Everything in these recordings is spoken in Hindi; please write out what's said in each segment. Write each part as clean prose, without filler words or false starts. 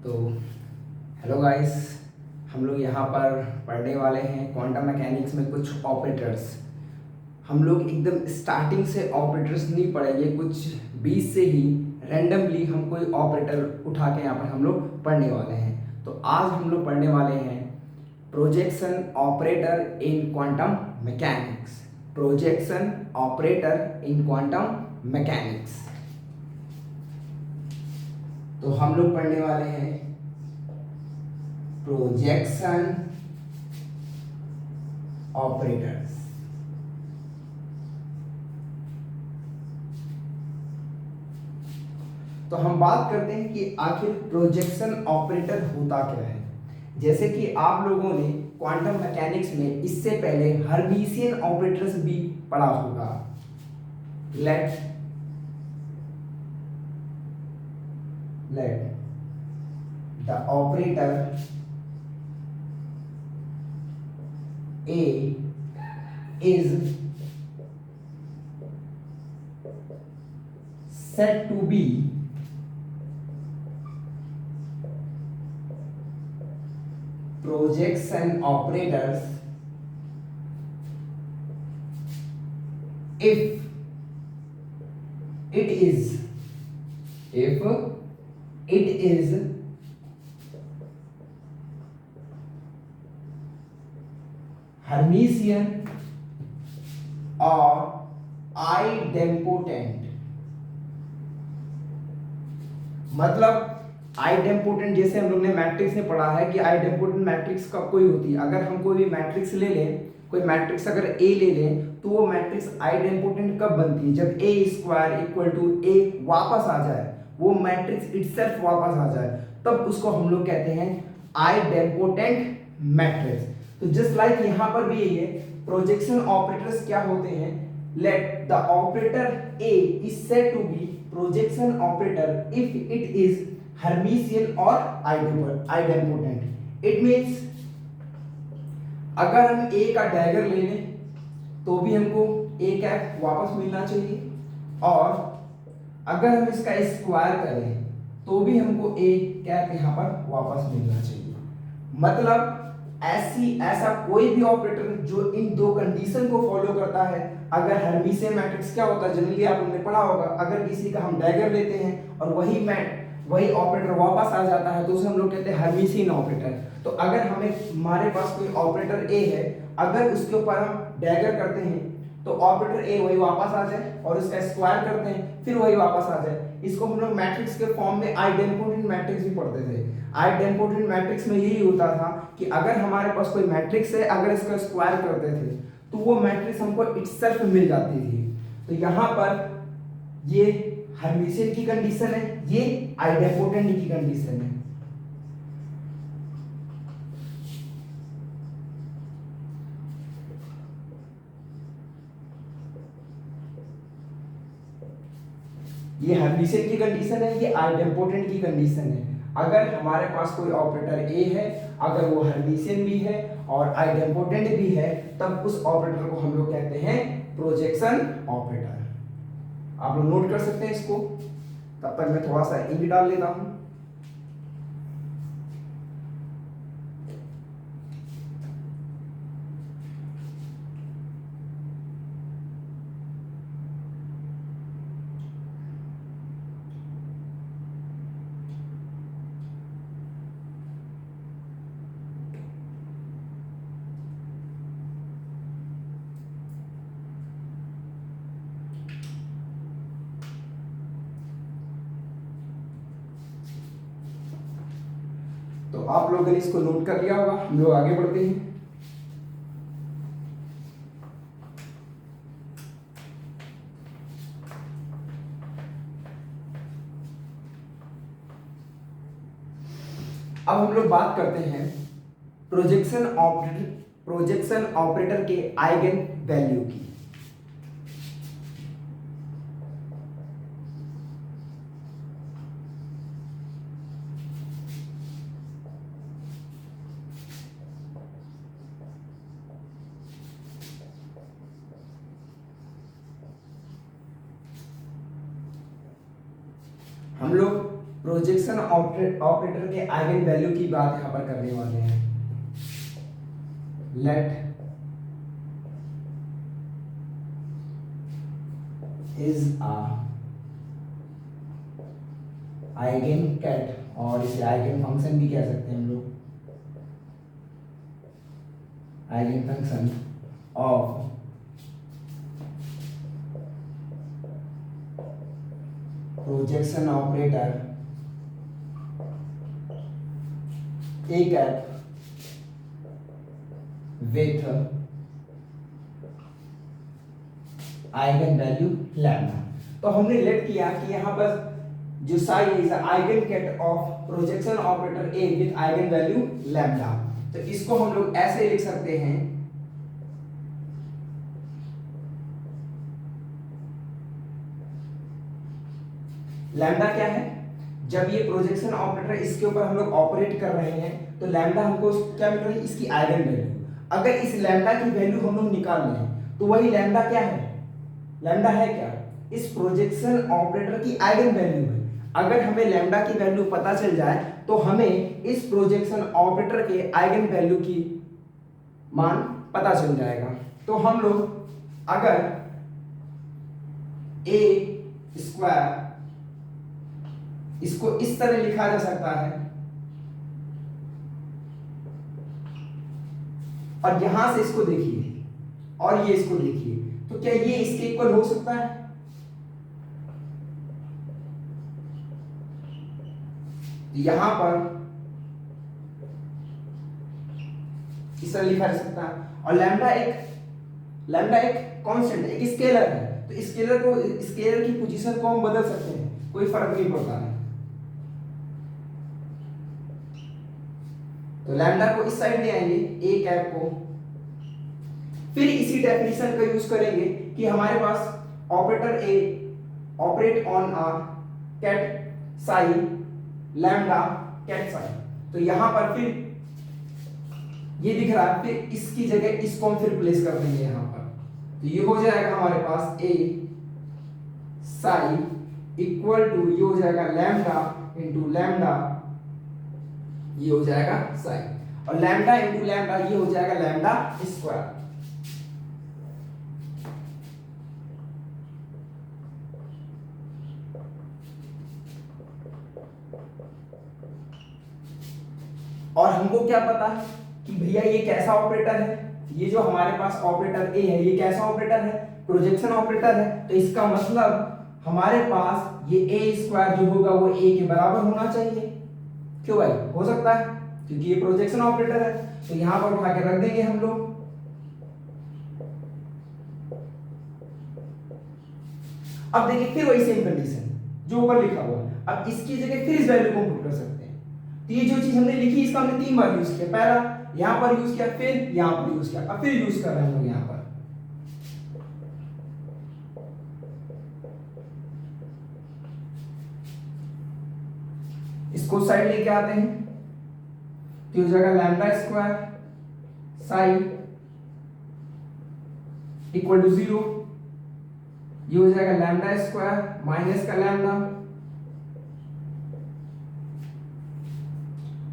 तो हेलो गाइस, हम लोग यहाँ पर पढ़ने वाले हैं क्वांटम मैकेनिक्स में कुछ ऑपरेटर्स। हम लोग एकदम स्टार्टिंग से ऑपरेटर्स नहीं पढ़ेंगे, कुछ बीच से ही रैंडमली हम कोई ऑपरेटर उठा के यहाँ पर हम लोग पढ़ने वाले हैं। तो आज हम लोग पढ़ने वाले हैं प्रोजेक्शन ऑपरेटर इन क्वांटम मैकेनिक्स। प्रोजेक्शन ऑपरेटर इन क्वांटम मैकेनिक्स। तो हम लोग पढ़ने वाले हैं प्रोजेक्शन ऑपरेटर्स। तो हम बात करते हैं कि आखिर प्रोजेक्शन ऑपरेटर होता क्या है। जैसे कि आप लोगों ने क्वांटम मैकेनिक्स में इससे पहले हर्मिशियन ऑपरेटर्स भी पढ़ा होगा। Late the operator A is said to be projection operators if it is Hermitian or idempotent। मतलब आइडेम्पोटेंट, जैसे हम लोग ने मैट्रिक्स में पढ़ा है कि आइडेम्पोटेंट मैट्रिक्स कब कोई होती है। अगर हम कोई भी मैट्रिक्स ले लें, कोई मैट्रिक्स अगर ए ले लें, तो वो मैट्रिक्स आइडेम्पोटेंट कब बनती है? जब ए स्क्वायर इक्वल टू ए वापस आ जाए, वो मैट्रिक्स इटसेल्फ वापस आ जाए, तब उसको हम लोग कहते हैं आइडेम्पोटेंट मैट्रिक्स। तो जस्ट लाइक यहाँ पर भी यही है, प्रोजेक्शन ऑपरेटर्स क्या होते हैं? Let the operator A is said to be projection operator if it is Hermitian or idempotent। It means अगर हम a का डैगर ले लें तो भी हमको a कैप वापस मिलना चाहिए, और अगर हम इसका स्क्वायर करें तो भी हमको a कैप यहाँ पर वापस मिलना चाहिए। मतलब ऐसा कोई भी ऑपरेटर जो इन दो कंडीशन को फॉलो करता है। अगर हर्मिशियन मैट्रिक्स क्या होता है, जनरली आप लोगों ने पढ़ा होगा, अगर किसी का हम डैगर लेते हैं और वही ऑपरेटर वापस आ जाता है तो उसे हम लोग कहते हैं हर्मिशियन ऑपरेटर। तो अगर हमारे पास कोई ऑपरेटर ए है, अगर उसके ऊपर हम डैगर करते हैं तो ऑपरेटर ए वही वापस आ जाए, और इसका स्क्वायर करते हैं फिर वही वापस आ जाए। इसको हम लोग मैट्रिक्स के फॉर्म में आइडेम्पोटेंट मैट्रिक्स भी पढ़ते थे। आइडेम्पोटेंट मैट्रिक्स में यही होता था कि अगर हमारे पास कोई मैट्रिक्स है, अगर इसका स्क्वायर करते थे तो वो मैट्रिक्स हमको इटसेल्फ मिल जाती थी। तो यहाँ पर ये हर्मिशियन की कंडीशन है, ये आइडेम्पोटेंट की कंडीशन है। ये हर्मिशियन की कंडीशन है, ये आइडेम्पोटेंट की कंडीशन है। अगर हमारे पास कोई ऑपरेटर ए है, अगर वो हर्मिशियन भी है और आइडेम्पोटेंट भी है, तब उस ऑपरेटर को हम लोग कहते हैं प्रोजेक्शन ऑपरेटर। आप लोग नोट कर सकते हैं इसको। तब तक मैं थोड़ा सा इंक डाल लेता हूं। तो आप लोगों ने इसको नोट कर लिया होगा, हम लोग आगे बढ़ते हैं। अब हम लोग बात करते हैं प्रोजेक्शन ऑपरेटर के आइगन वैल्यू की। हम लोग प्रोजेक्शन ऑपरेटर के आइगन वैल्यू की बात यहां पर करने वाले हैं। Let is a eigen ket, और इसे आइगन फंक्शन भी कह सकते हैं हम लोग, eigen function of projection operator A cap with eigen value lambda. तो हमने लेट किया कि यहां पर जो psi is eigen ket of projection operator A with eigen value lambda. तो इसको हम लोग ऐसे लिख सकते हैं, लैम्डा क्या है, जब ये प्रोजेक्शन ऑपरेटर इसके ऊपर हम लोग ऑपरेट कर रहे हैं तो लैम्डा हमको क्या मिल रही है, इसकी आइगन वैल्यू। अगर इस लैम्डा की वैल्यू हम लोग निकाल लें तो वही लैम्डा क्या है, लैम्डा है क्या, इस प्रोजेक्शन ऑपरेटर की आइगन वैल्यू है। अगर हमें लैम्डा की वैल्यू पता चल जाए तो हमें इस प्रोजेक्शन ऑपरेटर के आइगन वैल्यू की मान पता चल जाएगा। तो हम लोग अगर ए स्क्वायर, इसको इस तरह लिखा जा सकता है और यहां से इसको देखिए और ये इसको देखिए, तो क्या ये इसके इक्वल हो सकता है, यहां पर इस तरह लिखा जा सकता है। और लैम्डा एक कांस्टेंट है, एक स्केलर है, तो स्केलर की पोजीशन को हम बदल सकते हैं, कोई फर्क नहीं पड़ता है। तो लैम्डा को इस साइड ले आएंगे, ए कैप को, फिर इसी डेफिनेशन का यूज करेंगे कि हमारे पास operator A operate on a ket psi lambda ket psi. तो यहां पर फिर ये दिख रहा है, फिर इसकी जगह इसको हम फिर प्लेस कर देंगे यहां पर। तो ये हो जाएगा हमारे पास ए साई इक्वल टू ये हो जाएगा लैम्डा इंटू लैम्डा, ये हो जाएगा साई, और लैम्डा इंटू लैम्डा ये हो जाएगा लैम्डा स्क्वायर। और हमको क्या पता है कि भैया ये कैसा ऑपरेटर है, ये जो हमारे पास ऑपरेटर ए है ये कैसा ऑपरेटर है, प्रोजेक्शन ऑपरेटर है। तो इसका मतलब हमारे पास ये ए स्क्वायर जो होगा वो ए के बराबर होना चाहिए। क्यों भाई, हो सकता है क्योंकि ये प्रोजेक्शन ऑपरेटर है। तो यहां पर उठा के रख देंगे हम लोग। अब देखिए फिर वही सेम कंडीशन जो ऊपर लिखा हुआ है, अब इसकी जगह फिर इस वैल्यू को पुट कर सकते हैं। तो ये जो चीज हमने लिखी इसका हमने 3 बार यूज किया, पहला यहां पर यूज किया, फिर यहां पर यूज किया, अब फिर यूज कर रहे हैं हम लोग यहां पर। इसको साइड लेके आते हैं तो हो जाएगा lambda square psi equal to 0, ये हो जाएगा लैम्डा स्क्वायर माइनस का लैम्डा।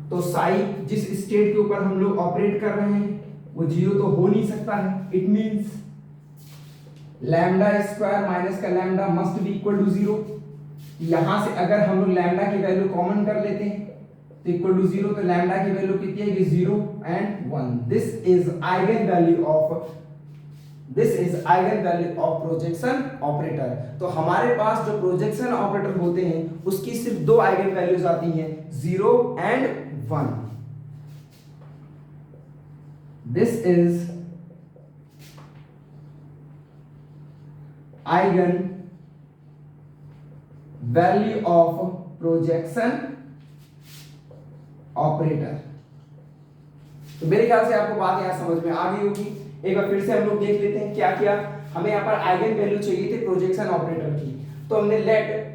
तो साई जिस स्टेट के ऊपर हम लोग ऑपरेट कर रहे हैं वो 0 तो हो नहीं सकता है, it means lambda square minus का lambda must be equal to 0। यहां से अगर हम लोग लैम्डा की वैल्यू कॉमन कर लेते हैं तो इक्वल टू 0, तो लैम्डा की वैल्यू कितनी है, 0 and 1। This is eigen value of projection operator. तो हमारे पास जो प्रोजेक्शन ऑपरेटर होते हैं उसकी सिर्फ 2 आइगन वैल्यूज आती हैं, 0 and 1। This is eigen value of projection operator. तो मेरे ख्याल से आपको बात यहां समझ में आ गई होगी। एक बार फिर से हम लोग देख लेते हैं क्या किया। हमें यहां पर आइगन वैल्यू चाहिए थे प्रोजेक्शन ऑपरेटर की, तो हमने let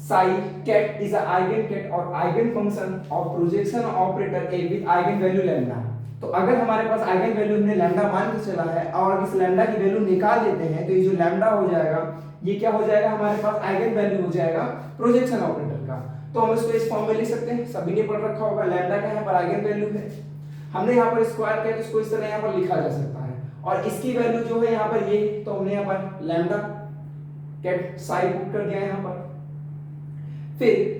psi ket is eigen ket और eigen function of projection operator A with eigen value lambda. तो अगर हमारे पास आइगन वैल्यू हमने लैम्डा मान के चला है और इस लैम्डा की वैल्यू निकाल देते हैं तो ये जो लैम्डा हो जाएगा ये क्या हो जाएगा, हमारे पास आइगन वैल्यू हो जाएगा प्रोजेक्शन ऑपरेटर का। तो हम इसको इस फॉर्म में लिख सकते हैं, सभी ने पढ़ रखा होगा, लैम्डा का यहाँ पर आइगन वैल्यू है, हमने यहाँ पर स्क्वायर किया तो इसको इस तरह यहाँ पर लिखा जा सकता है, और इसकी वैल्यू जो है यहाँ पर ये, तो हमने यहाँ पर लैम्डा कैट साई पुट कर दिया यहाँ पर। फिर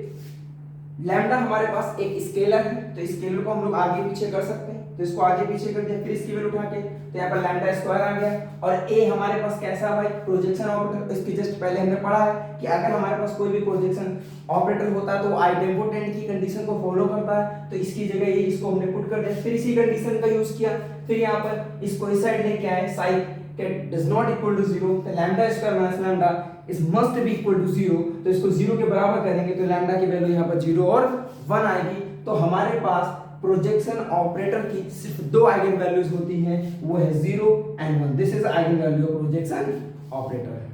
लैम्डा हमारे पास एक स्केलर है, तो स्केलर को हम लोग आगे पीछे कर सकते हैं, तो इसको आगे पीछे कर दिया, फिर इसकी वैल्यू उठा के, तो यहाँ पर लैम्डा स्क्वायर आ गया। और ए हमारे पास कैसा भाई, प्रोजेक्शन ऑपरेटर, इसकी जस्ट पहले हमने पढ़ा है कि अगर हमारे पास कोई भी प्रोजेक्शन ऑपरेटर होता है तो आइडेम्पोटेंट की कंडीशन को फॉलो करता है, तो इसकी जगह ये इसको हमने पुट कर दिया, फिर इसी कंडीशन का यूज किया, फिर यहाँ पर इसको इस साइड लेके आए, psi ket does not equal to 0, तो lambda square minus lambda is must be equal to 0, तो इसको 0 के बराबर करेंगे तो लैम्डा की वैल्यू यहाँ पर 0 और 1 आएगी। तो हमारे पास प्रोजेक्शन ऑपरेटर की सिर्फ दो आइगन वैल्यूज होती हैं, वो है 0 and 1, this is eigen value of projection operator.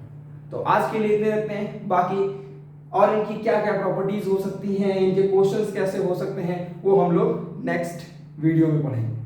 तो आज के लिए इतने रखते हैं, बाकी और इनकी क्या क्या प्रॉपर्टीज हो सकती हैं, इनके क्वेश्चंस कैसे हो सकते हैं, वो हम लोग नेक्स्ट वीडियो में पढ़ेंगे।